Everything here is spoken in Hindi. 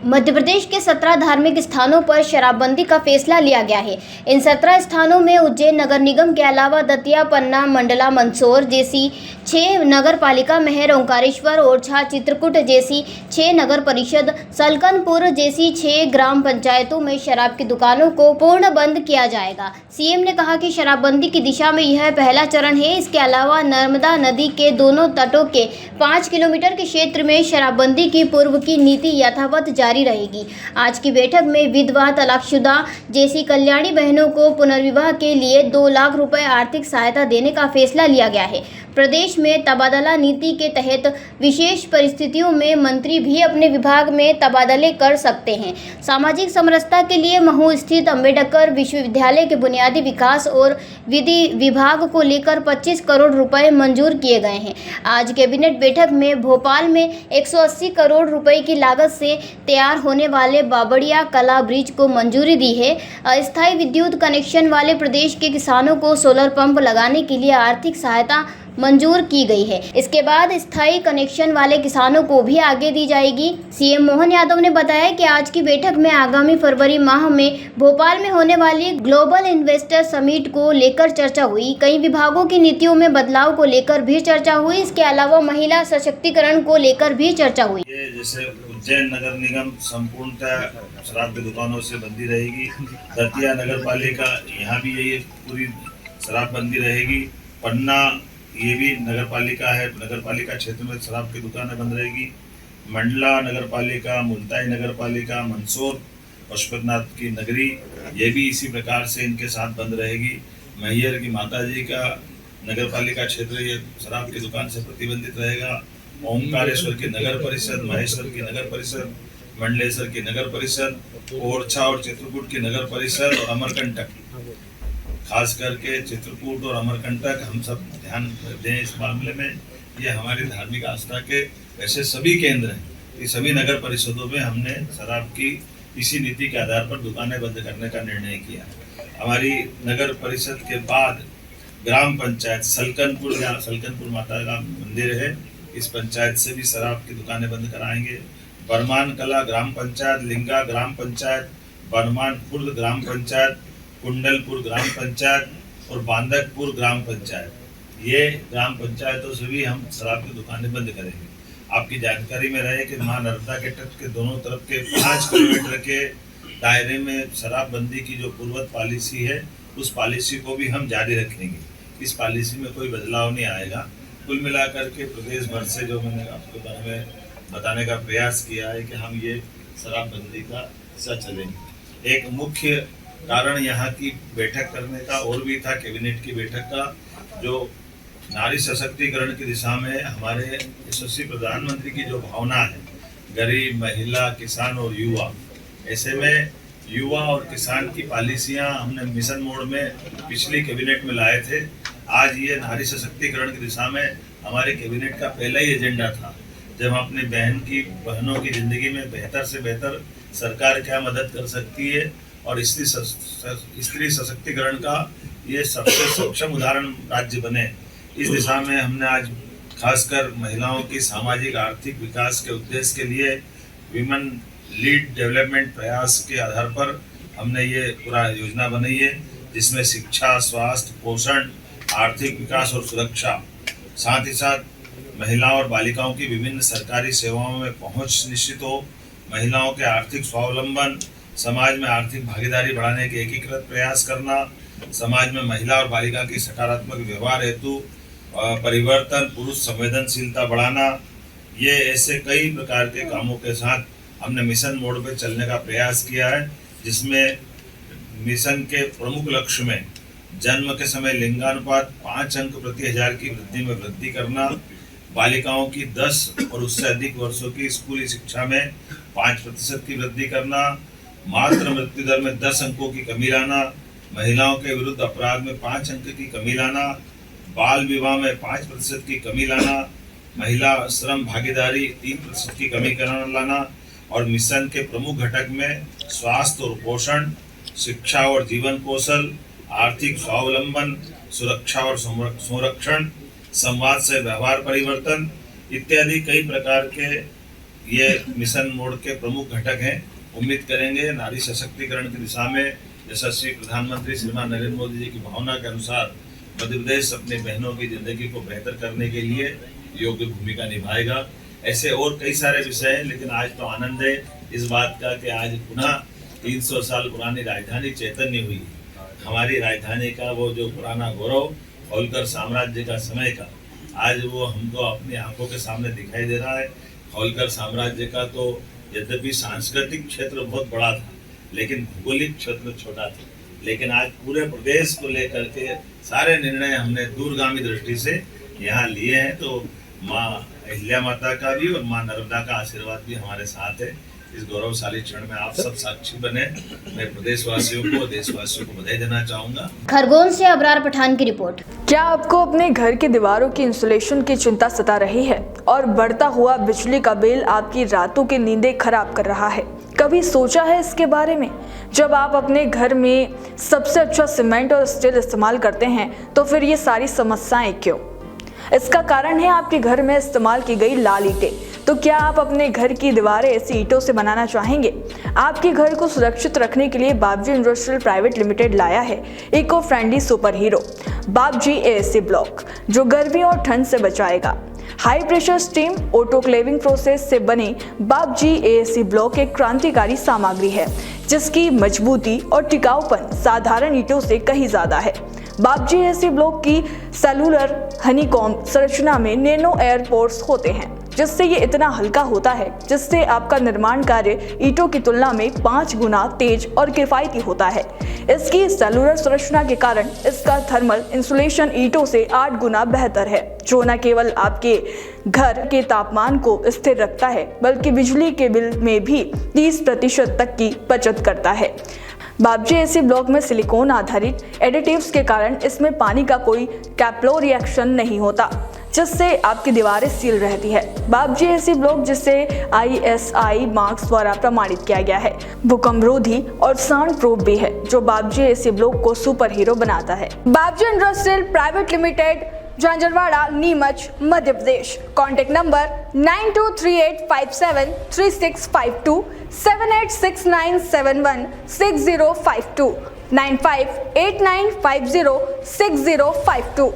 मध्य प्रदेश के 17 धार्मिक स्थानों पर शराबबंदी का फैसला लिया गया है। इन 17 स्थानों में उज्जैन नगर निगम के अलावा दतिया, पन्ना, मंडला, मंदसौर जैसी 6 नगर पालिका, महर, ओंकारेश्वर, ओरछा, चित्रकूट जैसी 6 नगर परिषद, सलकनपुर जैसी 6 ग्राम पंचायतों में शराब की दुकानों को पूर्ण बंद किया जाएगा। सीएम ने कहा कि शराबबंदी की दिशा में यह पहला चरण है। इसके अलावा नर्मदा नदी के दोनों तटों के 5 किलोमीटर के क्षेत्र में शराबबंदी की पूर्व की नीति यथावत जारी रहेगी। आज की बैठक में विधवा, तलाकशुदा जैसी कल्याणी बहनों को पुनर्विवाह के लिए 2 लाख रुपए आर्थिक सहायता देने का फैसला लिया गया है। प्रदेश में तबादला नीति के तहत विशेष परिस्थितियों में मंत्री भी अपने विभाग में तबादले कर सकते हैं। सामाजिक समरसता के लिए महू स्थित अंबेडकर विश्वविद्यालय के बुनियादी विकास और विधि विभाग को लेकर 25 करोड़ रुपए मंजूर किए गए हैं। आज कैबिनेट बैठक में भोपाल में 180 करोड़ रुपए की लागत से तैयार होने वाले बाबड़िया कला ब्रिज को मंजूरी दी है। अस्थायी विद्युत कनेक्शन वाले प्रदेश के किसानों को सोलर पंप लगाने के लिए आर्थिक सहायता मंजूर की गई है। इसके बाद स्थायी कनेक्शन वाले किसानों को भी आगे दी जाएगी। सीएम मोहन यादव ने बताया कि आज की बैठक में आगामी फरवरी माह में भोपाल में होने वाली ग्लोबल इन्वेस्टर समिट को लेकर चर्चा हुई। कई विभागों की नीतियों में बदलाव को लेकर भी चर्चा हुई। इसके अलावा महिला सशक्तिकरण को लेकर भी चर्चा हुई। जैसे उज्जैन नगर निगम संपूर्णतः शराब की दुकानों से बंदी रहेगी। दतिया नगर पालिका, यहाँ भी यही पूरी शराब बंदी रहेगी। पन्ना, ये भी नगर पालिका है, नगर पालिका क्षेत्र में शराब की दुकानें बंद रहेगी। मंडला नगर पालिका, मुल्ताई नगर पालिका, मंदसौर पशुपतिनाथ की नगरी, ये भी इसी प्रकार से इनके साथ बंद रहेगी। मैहर की माताजी का नगर पालिका क्षेत्र ये शराब की दुकान से प्रतिबंधित रहेगा। ओंकारेश्वर की नगर परिषद, महेश्वर की नगर परिषद, मंडलेश्वर की नगर परिषद, ओरछा और चित्रकूट की नगर परिषद और अमरकंटक, खास करके चित्रकूट और अमरकंटक हम सब ध्यान दें इस मामले में। ये हमारी धार्मिक आस्था के ऐसे सभी केंद्र हैं कि सभी नगर परिषदों में हमने शराब की इसी नीति के आधार पर दुकानें बंद करने का निर्णय किया। हमारी नगर परिषद के बाद ग्राम पंचायत सलकनपुर, जहाँ सलकनपुर माता का मंदिर है, इस पंचायत से भी शराब की दुकानें बंद कराएंगे। बरमान कला ग्राम पंचायत, लिंगा ग्राम पंचायत, बरमान खुर्द ग्राम पंचायत, कुंडलपुर ग्राम पंचायत और बांदकपुर ग्राम पंचायत, ये ग्राम पंचायतों से भी हम शराब की दुकानें बंद करेंगे। आपकी जानकारी में रहे कि मां नर्मदा के तट के दोनों तरफ के 5 किलोमीटर के दायरे में शराबबंदी की जो पूर्वत पॉलिसी है, उस पॉलिसी को भी हम जारी रखेंगे। इस पॉलिसी में कोई बदलाव नहीं आएगा। कुल मिलाकर के प्रदेश भर से जो मैंने आपके बारे में बताने का प्रयास किया है कि हम ये शराबबंदी का हिस्सा चलेंगे। एक मुख्य कारण यहाँ की बैठक करने का और भी था, कैबिनेट की बैठक का, जो नारी सशक्तिकरण की दिशा में हमारे यशस्वी प्रधानमंत्री की जो भावना है, गरीब, महिला, किसान और युवा, ऐसे में युवा और किसान की पॉलिसियाँ हमने मिशन मोड में पिछली कैबिनेट में लाए थे। आज ये नारी सशक्तिकरण की दिशा में हमारे कैबिनेट का पहला ही एजेंडा था। जब हम अपनी बहनों की ज़िंदगी में बेहतर से बेहतर सरकार क्या मदद कर सकती है और स्त्री सशक्तिकरण का ये सबसे सक्षम उदाहरण राज्य बने, इस दिशा में हमने आज खासकर महिलाओं की सामाजिक आर्थिक विकास के उद्देश्य के लिए विमेन लीड डेवलपमेंट प्रयास के आधार पर हमने ये पूरा योजना बनाई है, जिसमें शिक्षा, स्वास्थ्य, पोषण, आर्थिक विकास और सुरक्षा, साथ ही साथ महिलाओं और बालिकाओं की विभिन्न सरकारी सेवाओं में पहुंच निश्चित हो, महिलाओं के आर्थिक स्वावलंबन, समाज में आर्थिक भागीदारी बढ़ाने के एकीकृत प्रयास करना, समाज में महिला और बालिका की सकारात्मक व्यवहार हेतु परिवर्तन, पुरुष संवेदनशीलता बढ़ाना, ये ऐसे कई प्रकार के कामों के साथ हमने मिशन मोड पे चलने का प्रयास किया है, जिसमें मिशन के प्रमुख लक्ष्य में जन्म के समय लिंगानुपात 5 अंक प्रति 1000 की वृद्धि में वृद्धि करना, बालिकाओं की 10 और उससे अधिक वर्षों की स्कूली शिक्षा में 5% की वृद्धि करना, मातृ मृत्यु दर में 10 अंकों की कमी लाना, महिलाओं के विरुद्ध अपराध में 5 अंक की कमी लाना, बाल विवाह में 5% की कमी लाना, महिला श्रम भागीदारी 3% की कमी लाना और मिशन के प्रमुख घटक में स्वास्थ्य और पोषण, शिक्षा और जीवन कौशल, आर्थिक स्वावलंबन, सुरक्षा और संरक्षण, संवाद से व्यवहार परिवर्तन इत्यादि कई प्रकार के ये मिशन मोड के प्रमुख घटक हैं। उम्मीद करेंगे नारी सशक्तिकरण की दिशा में यशस्वी प्रधानमंत्री श्रीमान नरेंद्र मोदी जी की भावना के अनुसार मध्य प्रदेश अपनी बहनों की जिंदगी को बेहतर करने के लिए योग्य भूमिका निभाएगा। ऐसे और कई सारे विषय हैं, लेकिन आज तो आनंद है इस बात का कि आज पुनः 300 साल पुरानी राजधानी चैतन्य हुई। हमारी राजधानी का वो जो पुराना गौरव, होलकर साम्राज्य का समय का, आज वो हमको अपनी आंखों के सामने दिखाई दे रहा है। होलकर साम्राज्य का तो यद्यपि सांस्कृतिक क्षेत्र बहुत बड़ा था, लेकिन भौगोलिक क्षेत्र छोटा था। लेकिन आज पूरे प्रदेश को लेकर के सारे निर्णय हमने दूरगामी दृष्टि से यहाँ लिए हैं। तो माँ अहिल्या माता का भी और माँ नर्मदा का आशीर्वाद भी हमारे साथ है। इस गौरवशाली क्षण में आप सब साक्षी बने। मैं प्रदेशवासियों को, देशवासियों को बधाई देना चाहूँगा। खरगोन से अबरार पठान की रिपोर्ट। क्या आपको अपने घर की दीवारों की इंसुलेशन की चिंता सता रही है और बढ़ता हुआ बिजली का बिल आपकी रातों की नींदें खराब कर रहा है? कभी सोचा है इसके बारे में? जब आप अपने घर में सबसे अच्छा सीमेंट और स्टील इस्तेमाल करते हैं तो फिर ये सारी समस्याएं क्यों? इसका कारण है आपके घर में इस्तेमाल की गई लाल ईंटें। तो क्या आप अपने घर की दीवारें ऐसी ईंटों से बनाना चाहेंगे? आपके घर को सुरक्षित रखने के लिए बापजी इंडस्ट्रियल प्राइवेट लिमिटेड लाया है eco friendly super hero Bapji AAC block, जो गर्मी और ठंड से बचाएगा। High pressure steam autoclaving process से बने बापजी एएसी ब्लॉक एक क्रांतिकारी सामग्री है जिसकी मजबूती और टिकाऊपन साधारण ईंटों से कहीं ज्यादा है। बापजी एएसी ब्लॉक की सेलुलर हनीकॉम्ब संरचना में नैनो एयर पोर्स होते हैं, जिससे ये इतना हल्का होता है जिससे आपका निर्माण कार्य ईंटों की तुलना में 5 गुना तेज और किफायती होता है। इसकी सेलुलर संरचना के कारण इसका थर्मल इंसुलेशन ईंटों से 8 गुना बेहतर है, जो न केवल आपके घर के तापमान को स्थिर रखता है बल्कि बिजली के बिल में भी 30% तक की बचत करता है। बापजी एएसी ब्लॉक में सिलिकॉन आधारित एडिटिव्स के कारण इसमें पानी का कोई कैप्लो रिएक्शन नहीं होता, जिससे आपकी दीवारें सील रहती है। बापजी एएसी ब्लॉक जिसे ISI मार्क्स द्वारा प्रमाणित किया गया है, भूकंपरोधी और साउंड प्रूफ भी है, जो बापजी एएसी ब्लॉक को सुपर हीरो बनाता है। Bapji industrial private limited, Jhanjharwada, Neemuch, Madhya Pradesh. Contact number 9238573652, 7869716052, 9589506052।